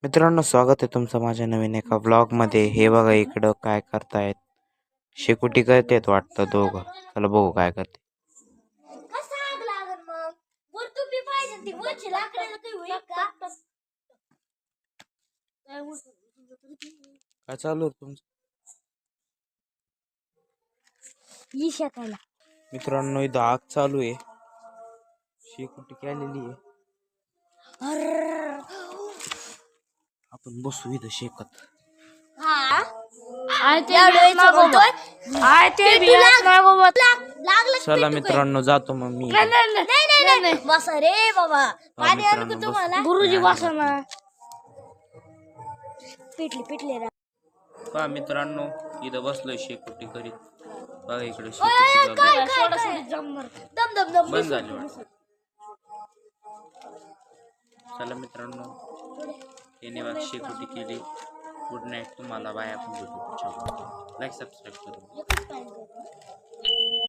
मित्रांनो, स्वागत आहे तुमचं माझ्या नवीन एका व्लॉगमध्ये. हे बघा इकडं काय करतायत. शेकोटी करतायत वाटतं दोघं. चला बघू काय करते. काय चालू आहे तुमचं? मित्रांनो, इथं आग चालू आहे. शेकोटी केलेली आहे. आपण बसू इथं शेकत. चला मित्रांनो, जातो मग मी. बसा रे बाबा, पाणी आणू का तुम्हाला? गुरुजी बसा ना. पिटले रे. पहा मित्रांनो, इथं बसलोय शेकोटी करीत. बघा इकडे शेकोटी बंद झाली वाटतं. चला मित्रांनो, याने बघ शेकोटी केली. गुड नाईट तुम्हाला. बाय. आपण भेटू. लाईक सबस्क्राईब करू.